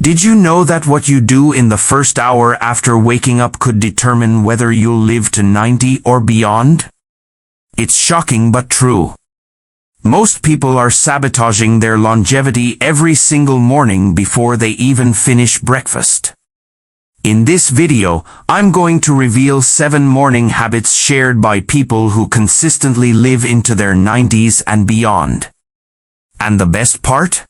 Did you know that what you do in the first hour after waking up could determine whether you'll live to 90 or beyond? It's shocking but true. Most people are sabotaging their longevity every single morning before they even finish breakfast. In this video, I'm going to reveal 7 morning habits shared by people who consistently live into their 90s and beyond. And the best part?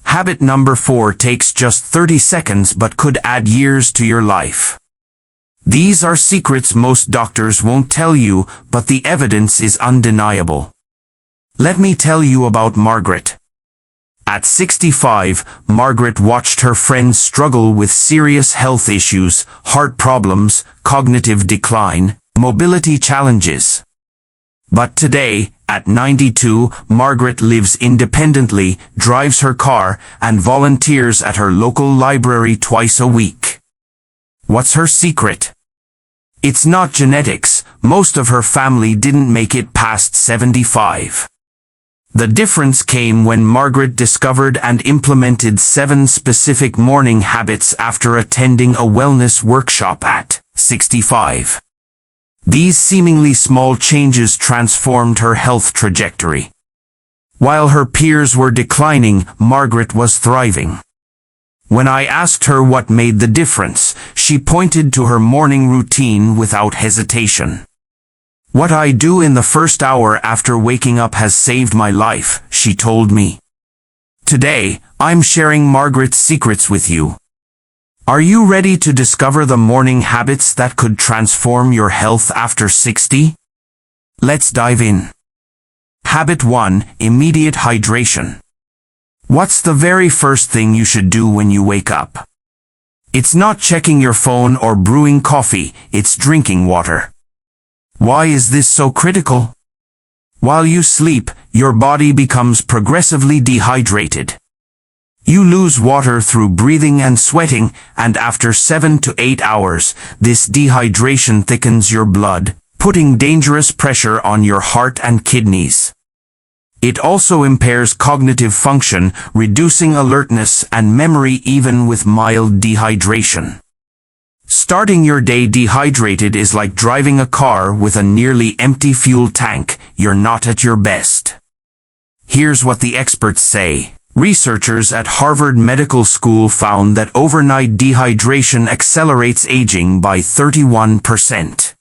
Habit number 4 takes just 30 seconds but could add years to your life. These are secrets most doctors won't tell you, but the evidence is undeniable. Let me tell you about Margaret. At 65, Margaret watched her friends struggle with serious health issues, heart problems, cognitive decline, mobility challenges. But today, at 92, Margaret lives independently, drives her car, and volunteers at her local library twice a week. What's her secret? It's not genetics. Most of her family didn't make it past 75. The difference came when Margaret discovered and implemented 7 specific morning habits after attending a wellness workshop at 65. These seemingly small changes transformed her health trajectory. While her peers were declining, Margaret was thriving. When I asked her what made the difference, she pointed to her morning routine without hesitation. "What I do in the first hour after waking up has saved my life," she told me. Today, I'm sharing Margaret's secrets with you. Are you ready to discover the morning habits that could transform your health after 60? Let's dive in. Habit 1: Immediate hydration. What's the very first thing you should do when you wake up? It's not checking your phone or brewing coffee, it's drinking water. Why is this so critical? While you sleep, your body becomes progressively dehydrated. You lose water through breathing and sweating, and after 7 to 8 hours, this dehydration thickens your blood, putting dangerous pressure on your heart and kidneys. It also impairs cognitive function, reducing alertness and memory even with mild dehydration. Starting your day dehydrated is like driving a car with a nearly empty fuel tank. You're not at your best. Here's what the experts say. Researchers at Harvard Medical School found that overnight dehydration accelerates aging by 31%.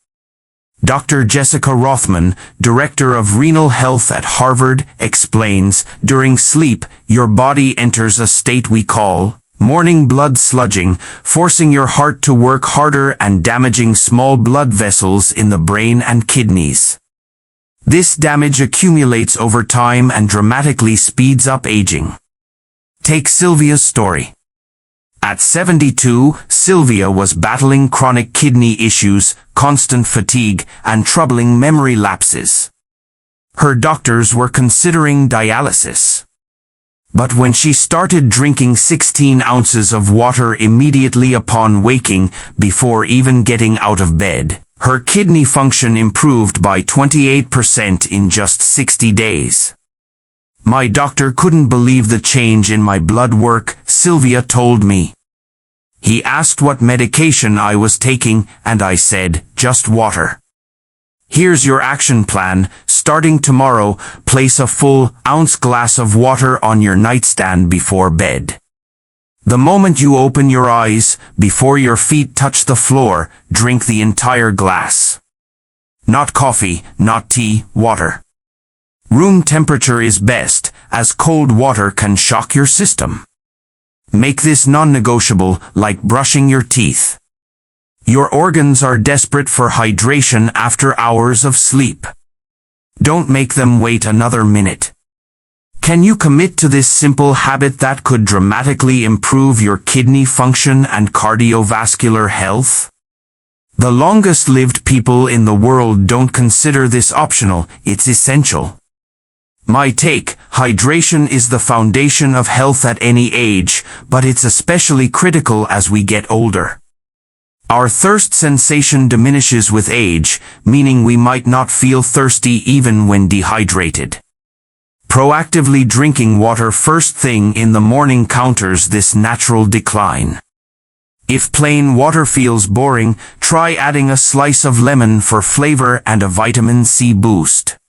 Dr. Jessica Rothman, director of renal health at Harvard, explains, during sleep, your body enters a state we call morning blood sludging, forcing your heart to work harder and damaging small blood vessels in the brain and kidneys. This damage accumulates over time and dramatically speeds up aging. Take Sylvia's story. At 72, Sylvia was battling chronic kidney issues, constant fatigue, and troubling memory lapses. Her doctors were considering dialysis. But when she started drinking 16 ounces of water immediately upon waking, before even getting out of bed, her kidney function improved by 28% in just 60 days. "My doctor couldn't believe the change in my blood work," Sylvia told me. "He asked what medication I was taking, and I said, just water." Here's your action plan. Starting tomorrow, place a full ounce glass of water on your nightstand before bed. The moment you open your eyes, before your feet touch the floor, drink the entire glass. Not coffee, not tea, water. Room temperature is best, as cold water can shock your system. Make this non-negotiable, like brushing your teeth. Your organs are desperate for hydration after hours of sleep. Don't make them wait another minute. Can you commit to this simple habit that could dramatically improve your kidney function and cardiovascular health? The longest-lived people in the world don't consider this optional, it's essential. My take: hydration is the foundation of health at any age, but it's especially critical as we get older. Our thirst sensation diminishes with age, meaning we might not feel thirsty even when dehydrated. Proactively drinking water first thing in the morning counters this natural decline. If plain water feels boring, try adding a slice of lemon for flavor and a vitamin C boost.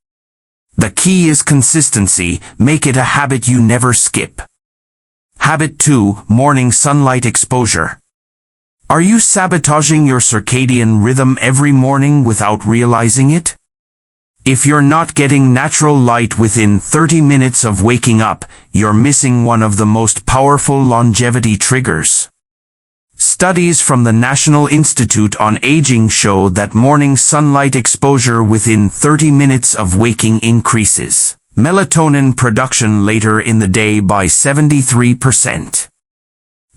The key is consistency, make it a habit you never skip. Habit 2, morning sunlight exposure. Are you sabotaging your circadian rhythm every morning without realizing it? If you're not getting natural light within 30 minutes of waking up, you're missing one of the most powerful longevity triggers. Studies from the National Institute on Aging show that morning sunlight exposure within 30 minutes of waking increases melatonin production later in the day by 73%.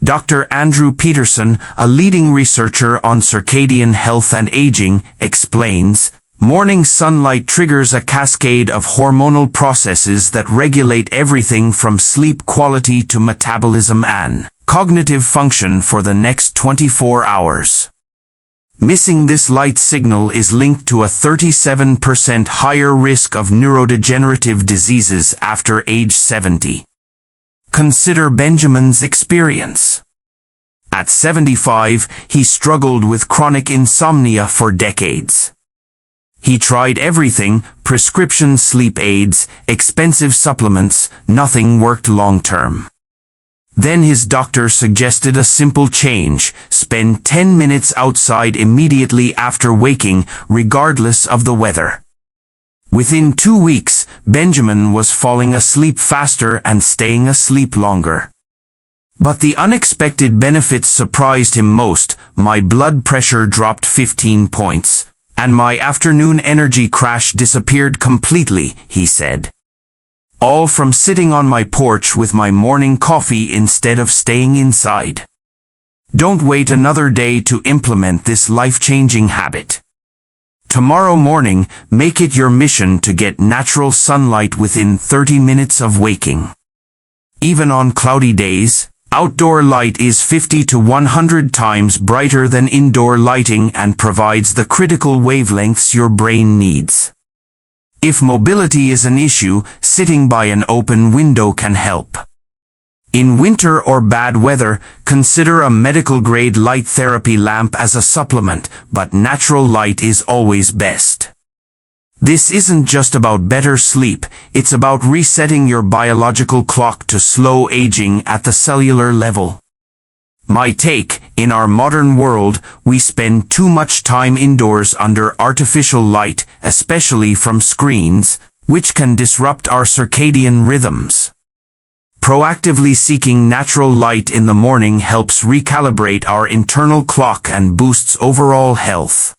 Dr. Andrew Peterson, a leading researcher on circadian health and aging, explains, morning sunlight triggers a cascade of hormonal processes that regulate everything from sleep quality to metabolism and cognitive function for the next 24 hours. Missing this light signal is linked to a 37% higher risk of neurodegenerative diseases after age 70. Consider Benjamin's experience. At 75, he struggled with chronic insomnia for decades. He tried everything, prescription sleep aids, expensive supplements, nothing worked long-term. Then his doctor suggested a simple change: spend 10 minutes outside immediately after waking, regardless of the weather. Within 2 weeks, Benjamin was falling asleep faster and staying asleep longer. But the unexpected benefits surprised him most. My blood pressure dropped 15 points, and my afternoon energy crash disappeared completely, he said. All from sitting on my porch with my morning coffee instead of staying inside. Don't wait another day to implement this life-changing habit. Tomorrow morning, make it your mission to get natural sunlight within 30 minutes of waking. Even on cloudy days, outdoor light is 50 to 100 times brighter than indoor lighting and provides the critical wavelengths your brain needs. If mobility is an issue, sitting by an open window can help. In winter or bad weather, consider a medical-grade light therapy lamp as a supplement, but natural light is always best. This isn't just about better sleep, it's about resetting your biological clock to slow aging at the cellular level. My take: in our modern world, we spend too much time indoors under artificial light, especially from screens, which can disrupt our circadian rhythms. Proactively seeking natural light in the morning helps recalibrate our internal clock and boosts overall health.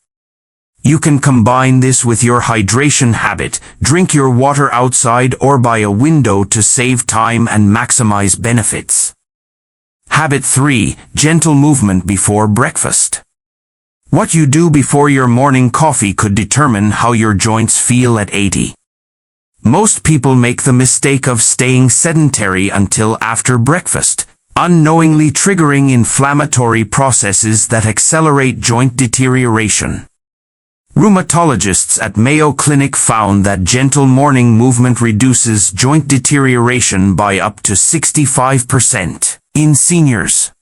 You can combine this with your hydration habit, drink your water outside or by a window to save time and maximize benefits. Habit 3, gentle movement before breakfast. What you do before your morning coffee could determine how your joints feel at 80. Most people make the mistake of staying sedentary until after breakfast, unknowingly triggering inflammatory processes that accelerate joint deterioration. Rheumatologists at Mayo Clinic found that gentle morning movement reduces joint deterioration by up to 65% in seniors.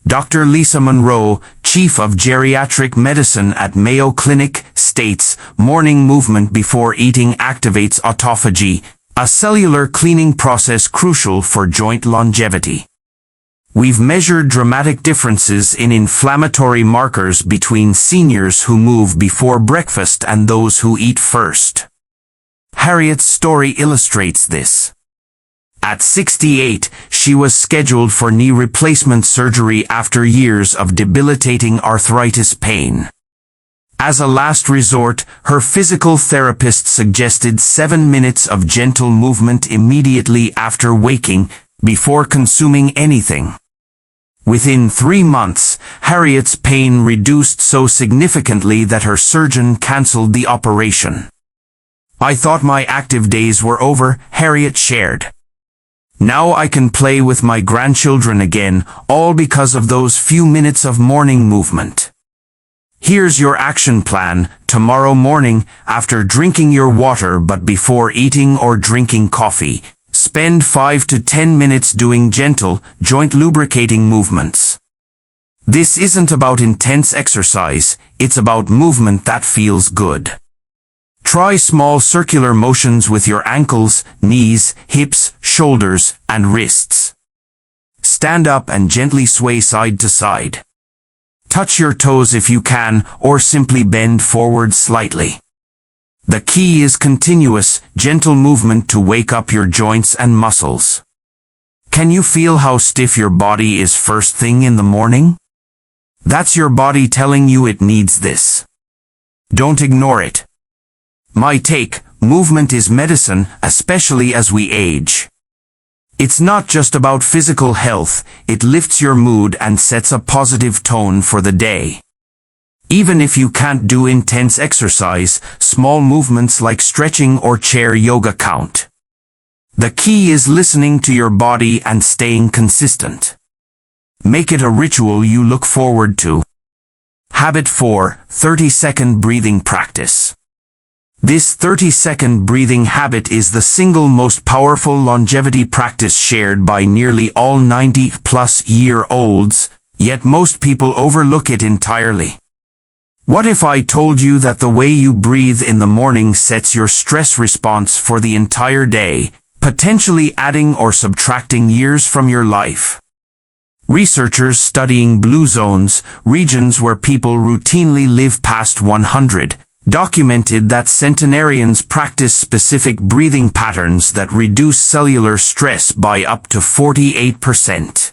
Dr. Lisa Monroe, Chief of Geriatric Medicine at Mayo Clinic, states, morning movement before eating activates autophagy, a cellular cleaning process crucial for joint longevity. We've measured dramatic differences in inflammatory markers between seniors who move before breakfast and those who eat first. Harriet's story illustrates this. At 68, she was scheduled for knee replacement surgery after years of debilitating arthritis pain. As a last resort, her physical therapist suggested 7 minutes of gentle movement immediately after waking, before consuming anything. Within 3 months, Harriet's pain reduced so significantly that her surgeon canceled the operation. I thought my active days were over, Harriet shared. Now I can play with my grandchildren again, all because of those few minutes of morning movement. Here's your action plan. Tomorrow morning, after drinking your water but before eating or drinking coffee, spend 5 to 10 minutes doing gentle, joint lubricating movements. This isn't about intense exercise, it's about movement that feels good. Try small circular motions with your ankles, knees, hips, shoulders, and wrists. Stand up and gently sway side to side. Touch your toes if you can, or simply bend forward slightly. The key is continuous, gentle movement to wake up your joints and muscles. Can you feel how stiff your body is first thing in the morning? That's your body telling you it needs this. Don't ignore it. My take, movement is medicine, especially as we age. It's not just about physical health, it lifts your mood and sets a positive tone for the day. Even if you can't do intense exercise, small movements like stretching or chair yoga count. The key is listening to your body and staying consistent. Make it a ritual you look forward to. Habit 4, 30-second breathing practice. This 30-second breathing habit is the single most powerful longevity practice shared by nearly all 90-plus-year-olds, yet most people overlook it entirely. What if I told you that the way you breathe in the morning sets your stress response for the entire day, potentially adding or subtracting years from your life? Researchers studying blue zones, regions where people routinely live past 100, documented that centenarians practice specific breathing patterns that reduce cellular stress by up to 48%.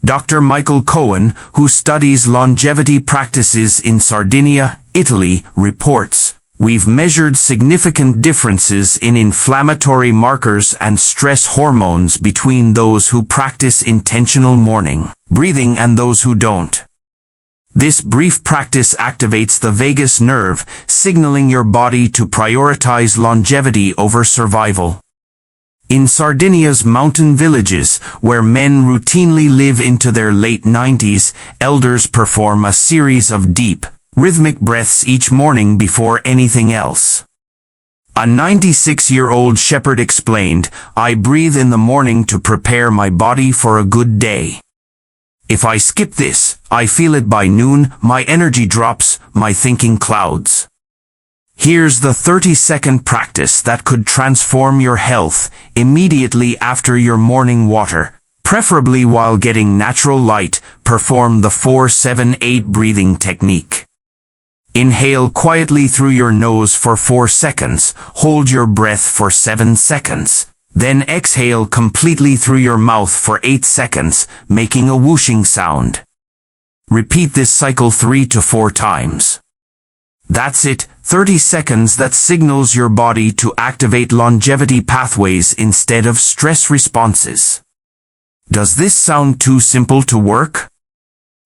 Dr. Michael Cohen, who studies longevity practices in Sardinia, Italy, reports, "We've measured significant differences in inflammatory markers and stress hormones between those who practice intentional morning breathing and those who don't. This brief practice activates the vagus nerve, signaling your body to prioritize longevity over survival." In Sardinia's mountain villages, where men routinely live into their late 90s, elders perform a series of deep, rhythmic breaths each morning before anything else. A 96-year-old shepherd explained, "I breathe in the morning to prepare my body for a good day. If I skip this, I feel it by noon, my energy drops, my thinking clouds." Here's the 30-second practice that could transform your health immediately after your morning water. Preferably while getting natural light, perform the 4-7-8 breathing technique. Inhale quietly through your nose for 4 seconds, hold your breath for 7 seconds. Then exhale completely through your mouth for 8 seconds, making a whooshing sound. Repeat this cycle 3 to 4 times. That's it, 30 seconds that signals your body to activate longevity pathways instead of stress responses. Does this sound too simple to work?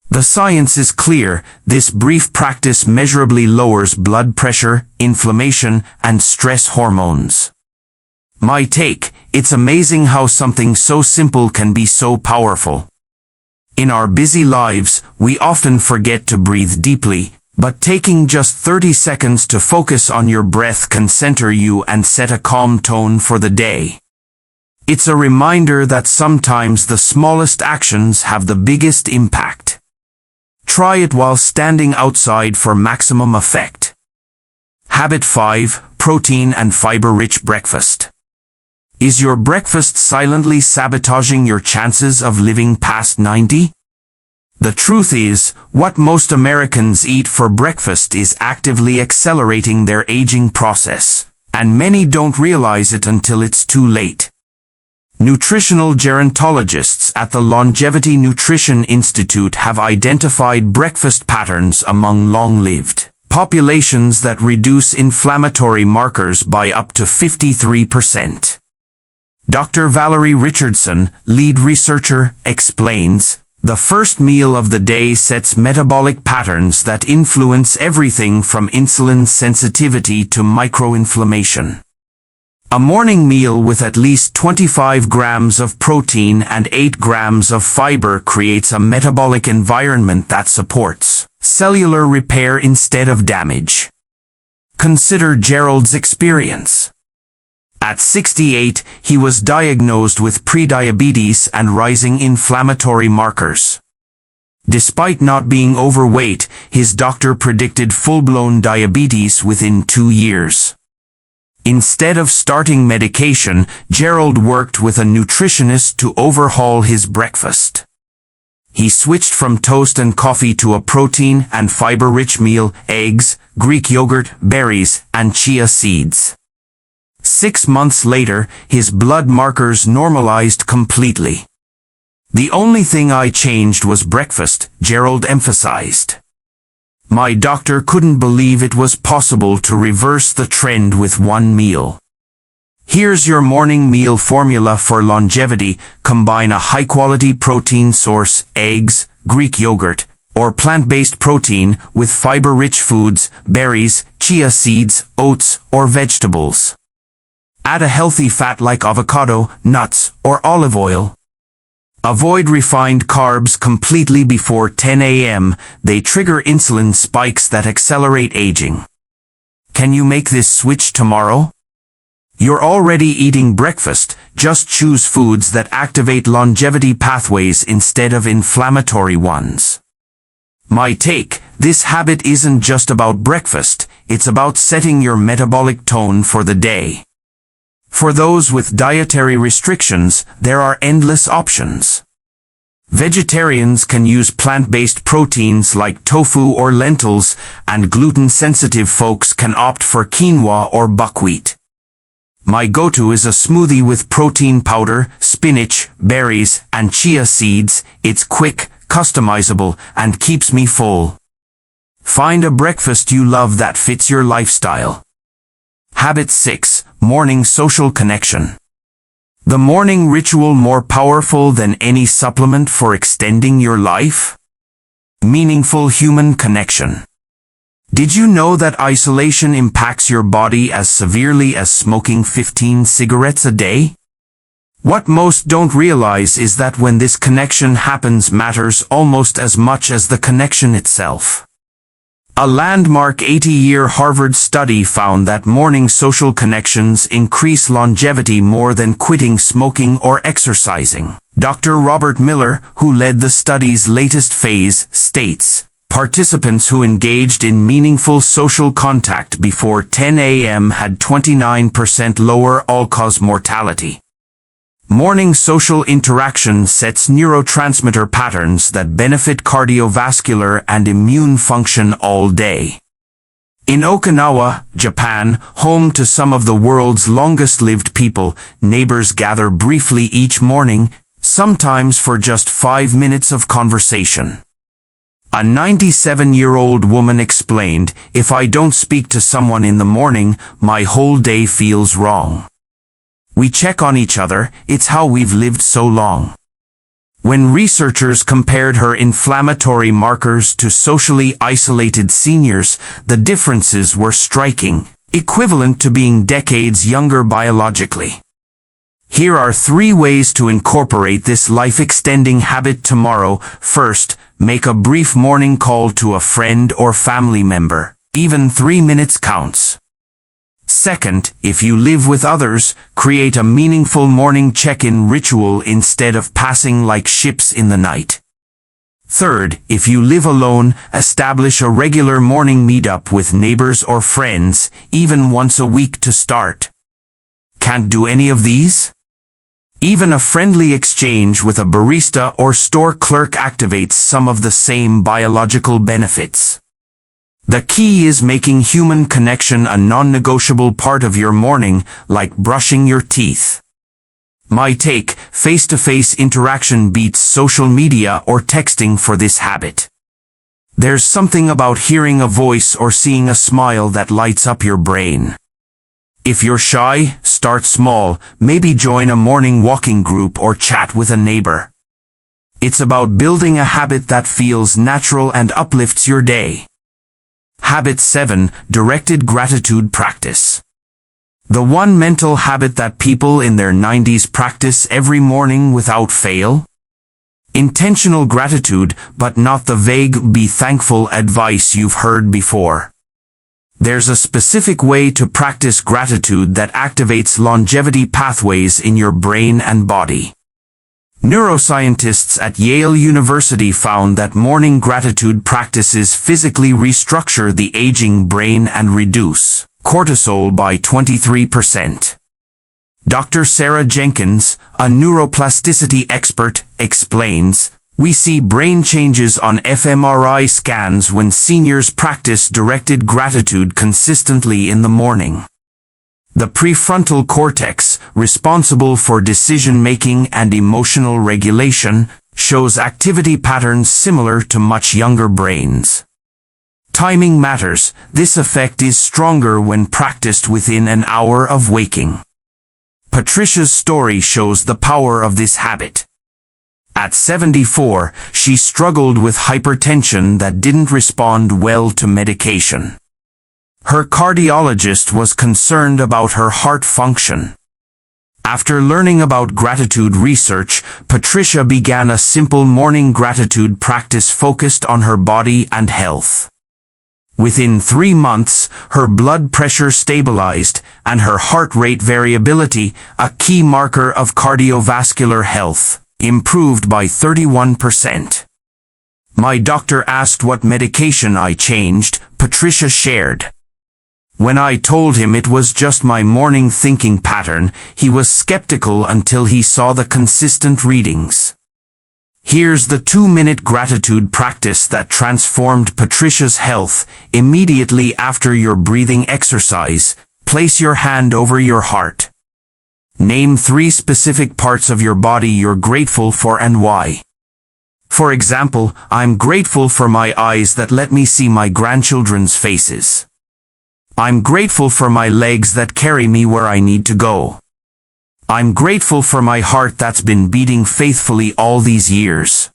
The science is clear. This brief practice measurably lowers blood pressure, inflammation, and stress hormones. My take, it's amazing how something so simple can be so powerful. In our busy lives, we often forget to breathe deeply, but taking just 30 seconds to focus on your breath can center you and set a calm tone for the day. It's a reminder that sometimes the smallest actions have the biggest impact. Try it while standing outside for maximum effect. Habit 5, protein and fiber-rich breakfast. Is your breakfast silently sabotaging your chances of living past 90? The truth is, what most Americans eat for breakfast is actively accelerating their aging process, and many don't realize it until it's too late. Nutritional gerontologists at the Longevity Nutrition Institute have identified breakfast patterns among long-lived populations that reduce inflammatory markers by up to 53%. Dr. Valerie Richardson, lead researcher, explains, "The first meal of the day sets metabolic patterns that influence everything from insulin sensitivity to microinflammation. A morning meal with at least 25 grams of protein and 8 grams of fiber creates a metabolic environment that supports cellular repair instead of damage. Consider Gerald's experience. At 68, he was diagnosed with prediabetes and rising inflammatory markers. Despite not being overweight, his doctor predicted full-blown diabetes within 2 years. Instead of starting medication, Gerald worked with a nutritionist to overhaul his breakfast. He switched from toast and coffee to a protein and fiber-rich meal, eggs, Greek yogurt, berries, and chia seeds. 6 months later, his blood markers normalized completely. The only thing I changed was breakfast, Gerald emphasized. My doctor couldn't believe it was possible to reverse the trend with one meal. Here's your morning meal formula for longevity. Combine a high-quality protein source, eggs, Greek yogurt, or plant-based protein with fiber-rich foods, berries, chia seeds, oats, or vegetables. Add a healthy fat like avocado, nuts, or olive oil. Avoid refined carbs completely before 10 a.m. They trigger insulin spikes that accelerate aging. Can you make this switch tomorrow? You're already eating breakfast, just choose foods that activate longevity pathways instead of inflammatory ones. My take, this habit isn't just about breakfast, it's about setting your metabolic tone for the day. For those with dietary restrictions, there are endless options. Vegetarians can use plant-based proteins like tofu or lentils, and gluten-sensitive folks can opt for quinoa or buckwheat. My go-to is a smoothie with protein powder, spinach, berries, and chia seeds. It's quick, customizable, and keeps me full. Find a breakfast you love that fits your lifestyle. Habit 6. Morning social connection. The morning ritual more powerful than any supplement for extending your life? Meaningful human connection. Did you know that isolation impacts your body as severely as smoking 15 cigarettes a day? What most don't realize is that when this connection happens matters almost as much as the connection itself. A landmark 80-year Harvard study found that morning social connections increase longevity more than quitting smoking or exercising. Dr. Robert Miller, who led the study's latest phase, states, participants who engaged in meaningful social contact before 10 a.m. had 29% lower all-cause mortality. Morning social interaction sets neurotransmitter patterns that benefit cardiovascular and immune function all day. In Okinawa, Japan, home to some of the world's longest-lived people, neighbors gather briefly each morning, sometimes for just 5 minutes of conversation. A 97-year-old woman explained, "If I don't speak to someone in the morning, my whole day feels wrong. We check on each other, it's how we've lived so long." When researchers compared her inflammatory markers to socially isolated seniors, the differences were striking, equivalent to being decades younger biologically. Here are 3 ways to incorporate this life-extending habit tomorrow. First, make a brief morning call to a friend or family member. Even 3 minutes counts. Second, if you live with others, create a meaningful morning check-in ritual instead of passing like ships in the night. Third, if you live alone, establish a regular morning meetup with neighbors or friends, even once a week to start. Can't do any of these? Even a friendly exchange with a barista or store clerk activates some of the same biological benefits. The key is making human connection a non-negotiable part of your morning, like brushing your teeth. My take, face-to-face interaction beats social media or texting for this habit. There's something about hearing a voice or seeing a smile that lights up your brain. If you're shy, start small, maybe join a morning walking group or chat with a neighbor. It's about building a habit that feels natural and uplifts your day. Habit 7. Directed gratitude practice. The one mental habit that people in their 90s practice every morning without fail? Intentional gratitude, but not the vague "be thankful" advice you've heard before. There's a specific way to practice gratitude that activates longevity pathways in your brain and body. Neuroscientists at Yale University found that morning gratitude practices physically restructure the aging brain and reduce cortisol by 23%. Dr. Sarah Jenkins, a neuroplasticity expert, explains, "We see brain changes on fMRI scans when seniors practice directed gratitude consistently in the morning. The prefrontal cortex, responsible for decision-making and emotional regulation, shows activity patterns similar to much younger brains. Timing matters. This effect is stronger when practiced within an hour of waking." Patricia's story shows the power of this habit. At 74, she struggled with hypertension that didn't respond well to medication. Her cardiologist was concerned about her heart function. After learning about gratitude research, Patricia began a simple morning gratitude practice focused on her body and health. Within 3 months, her blood pressure stabilized, and her heart rate variability, a key marker of cardiovascular health, improved by 31%. "My doctor asked what medication I changed," Patricia shared. "When I told him it was just my morning thinking pattern, he was skeptical until he saw the consistent readings." Here's the 2-minute gratitude practice that transformed Patricia's health. Immediately after your breathing exercise, place your hand over your heart. Name 3 specific parts of your body you're grateful for and why. For example, "I'm grateful for my eyes that let me see my grandchildren's faces. I'm grateful for my legs that carry me where I need to go. I'm grateful for my heart that's been beating faithfully all these years."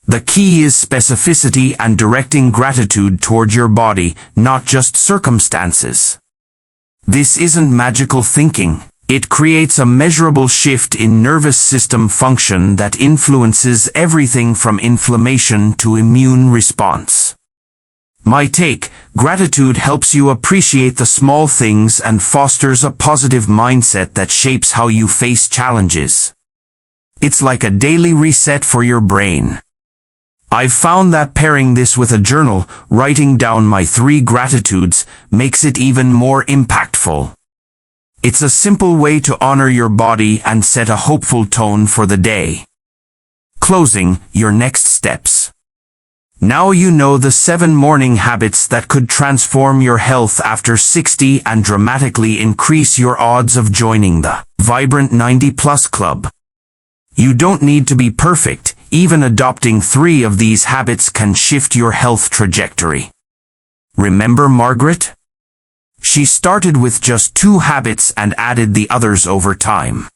The key is specificity and directing gratitude toward your body, not just circumstances. This isn't magical thinking. It creates a measurable shift in nervous system function that influences everything from inflammation to immune response. My take: gratitude helps you appreciate the small things and fosters a positive mindset that shapes how you face challenges. It's like a daily reset for your brain. I've found that pairing this with a journal, writing down my 3 gratitudes, makes it even more impactful. It's a simple way to honor your body and set a hopeful tone for the day. Closing, your next steps. Now you know the 7 morning habits that could transform your health after 60 and dramatically increase your odds of joining the Vibrant 90+ Club. You don't need to be perfect. Even adopting 3 of these habits can shift your health trajectory. Remember Margaret? She started with just 2 habits and added the others over time.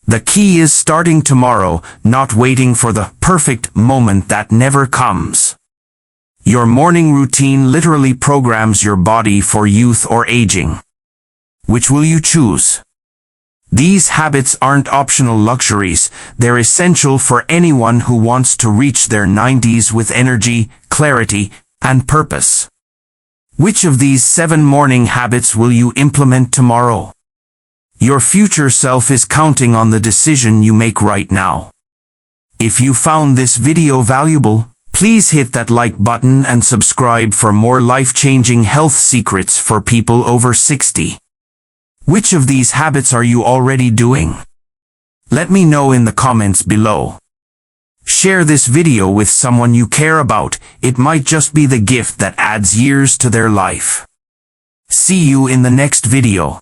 The key is starting tomorrow, not waiting for the perfect moment that never comes. Your morning routine literally programs your body for youth or aging. Which will you choose? These habits aren't optional luxuries, they're essential for anyone who wants to reach their 90s with energy, clarity, and purpose. Which of these 7 morning habits will you implement tomorrow? Your future self is counting on the decision you make right now. If you found this video valuable, please hit that like button and subscribe for more life-changing health secrets for people over 60. Which of these habits are you already doing? Let me know in the comments below. Share this video with someone you care about. It might just be the gift that adds years to their life. See you in the next video.